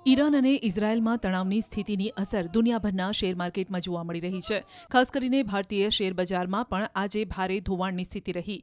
Iran અને ઇઝરાયલમાં તણાવની સ્થિતિની અસર દુનિયાભરના શેર માર્કેટમાં જોવા મળી રહી છે. ખાસ કરીને ભારતીય શેર બજારમાં પણ આજે ભારે ધોવાણની સ્થિતિ રહી.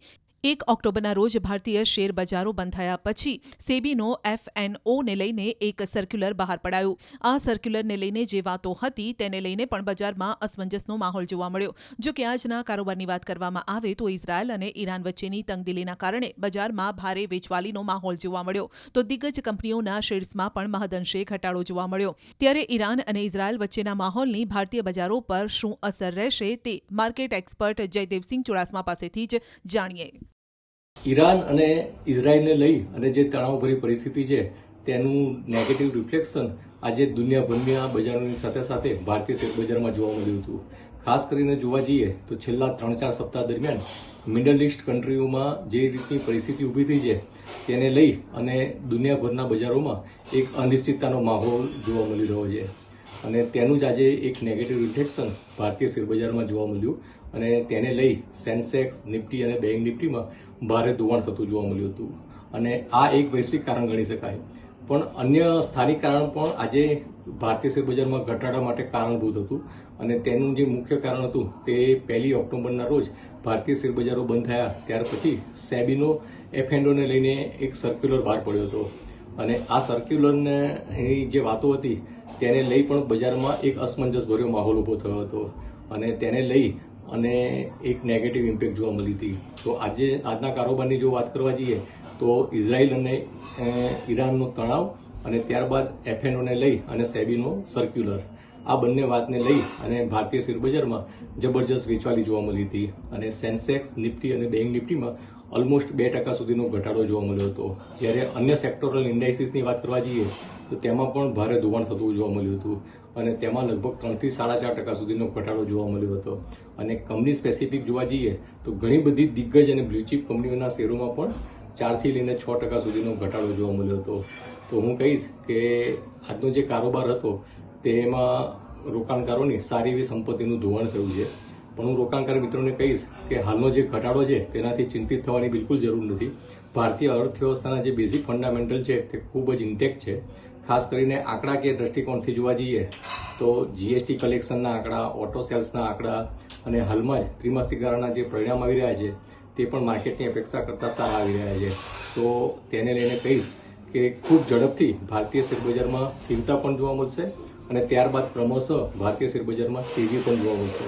1 ઓક્ટોબરના રોજ ભારતીય શેર બજારો બંધ થયા પછી સેબીનો એફએનઓને લઈને એક સર્ક્યુલર બહાર પડાયો. આ સર્ક્યુલરને લઈને જે વાતો હતી તેને લઈને પણ બજારમાં અસમંજસનો માહોલ જોવા મળ્યો. જો કે આજના કારોબારની વાત કરવામાં આવે તો ઇઝરાયલ અને ઈરાન વચ્ચેની તંગદિલીના કારણે બજારમાં ભારે વેચવાલીનો માહોલ જોવા મળ્યો તો દિગ્ગજ કંપનીઓના શેર્સમાં પણ મહદઅંશે ઘટાડો જોવા મળ્યો. ત્યારે ઈરાન અને ઇઝરાયલ વચ્ચેના માહોલની ભારતીય બજારો પર શું અસર રહેશે તે માર્કેટ એક્સપર્ટ જયદેવસિંહ ચુડાસમા પાસેથી જ જાણીએ. ઈરાન અને ઇઝરાયલને લઈ અને જે તણાવભરી પરિસ્થિતિ છે તેનું નેગેટિવ રિફ્લેક્શન આજે દુનિયાભરના બજારોની સાથે સાથે ભારતીય શેર બજારમાં જોવા મળ્યું હતું. ખાસ કરીને જોવા જઈએ તો છેલ્લા 3-4 સપ્તાહ દરમિયાન મિડલ ઇસ્ટ કન્ટ્રીઓમાં જે રીતની પરિસ્થિતિ ઊભી થઈ છે તેને લઈ અને દુનિયાભરના બજારોમાં એક અનિશ્ચિતતાનો માહોલ જોવા મળી રહ્યો છે અને તેનું જ આજે એક નેગેટિવ રિફ્લેક્શન ભારતીય શેર બજારમાં જોવા મળ્યું અને તેને લઈ સેન્સેક્સ, નિફ્ટી અને બેંક નિફ્ટીમાં ભારે ધોવાણ થતું જોવા મળ્યું હતું અને આ એક વૈશ્વિક કારણ ગણી શકાય. પણ અન્ય સ્થાનિક કારણ પણ આજે ભારતીય શેર બજારમાં ઘટાડા માટે કારણભૂત હતું અને તેનું જે મુખ્ય કારણ હતું તે 1 ઓક્ટોબરના રોજ ભારતીય શેર બજારો બંધ થયા ત્યાર પછી સેબીનો એફએનઓને લઈને એક સર્ક્યુલર બહાર પડ્યો હતો અને આ સર્ક્યુલરની જે વાતો હતી તેને લઈ પણ બજારમાં એક અસમંજસભર્યો માહોલ ઊભો થયો હતો અને તેને લઈ અને એક નેગેટિવ ઇમ્પેક્ટ જોવા મળી હતી. તો આજના કારોબારની જો વાત કરવા જઈએ તો ઇઝરાયલ અને ઈરાનનો તણાવ અને ત્યારબાદ એફએનઓને લઈ અને સેબીનો સર્ક્યુલર આ બંને વાતને લઈ અને ભારતીય શેર બજારમાં જબરજસ્ત વેચવાલી જોવા મળી હતી અને સેન્સેક્સ, નિફ્ટી અને બેંક નિફ્ટીમાં ઓલમોસ્ટ 2% સુધીનો ઘટાડો જોવા મળ્યો હતો. જ્યારે અન્ય સેક્ટોરલ ઇન્ડાઇસીસની વાત કરવા જઈએ તો તેમાં પણ ભારે ધોવાણ થતું જોવા મળ્યું હતું અને તેમાં લગભગ 3 થી 4.5% સુધીનો ઘટાડો જોવા મળ્યો હતો અને કંપની સ્પેસિફિક જોવા જઈએ તો ઘણી બધી દિગ્ગજ અને બ્લુચિપ કંપનીઓના શેરોમાં પણ 4 થી લઈને 6% સુધીનો ઘટાડો જોવા મળ્યો હતો. તો હું કહીશ કે આજનો જે કારોબાર હતો તેમાં રોકાણકારોની સારી એવી સંપત્તિનું ધોવાણ થયું છે. પણ હું રોકાણકાર મિત્રોને કહીશ કે હાલનો જે ઘટાડો છે તેનાથી ચિંતિત થવાની બિલકુલ જરૂર નથી. ભારતીય અર્થવ્યવસ્થાના જે બેઝિક ફંડામેન્ટલ છે તે ખૂબ જ ઇન્ટેક્ટ છે. ખાસ કરીને આંકડાકીય દ્રષ્ટિકોણથી જોવા જઈએ તો જીએસટી કલેક્શનના આંકડા, ઓટો સેલ્સના આંકડા અને હાલમાં જ ત્રિમાસિક ગાળાના જે પરિણામ આવી રહ્યા છે તે પણ માર્કેટની અપેક્ષા કરતાં સારા આવી રહ્યા છે. તો તેને લઈને કહીશ કે ખૂબ ઝડપથી ભારતીય શેર બજારમાં સ્થિરતા પણ જોવા મળશે અને ત્યારબાદ ક્રમશઃ ભારતીય શેર બજારમાં તેજી પણ જોવા મળશે.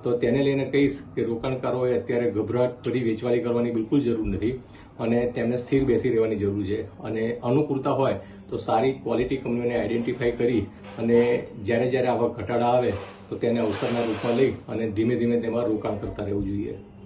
તો તેને લઈને કહીશ કે રોકાણકારોએ અત્યારે ગભરાટ ભરી વેચવાલી કરવાની બિલકુલ જરૂર નથી અને તેમને સ્થિર બેસી રહેવાની જરૂર છે અને અનુકૂળતા હોય તો સારી ક્વોલિટી કંપનીઓને આઈડેન્ટિફાઈ કરી અને જ્યારે આવા ઘટાડા આવે તો તેને અવસરના રૂપમાં લઈ અને ધીમે ધીમે તેમાં રોકાણ કરતા રહેવું જોઈએ.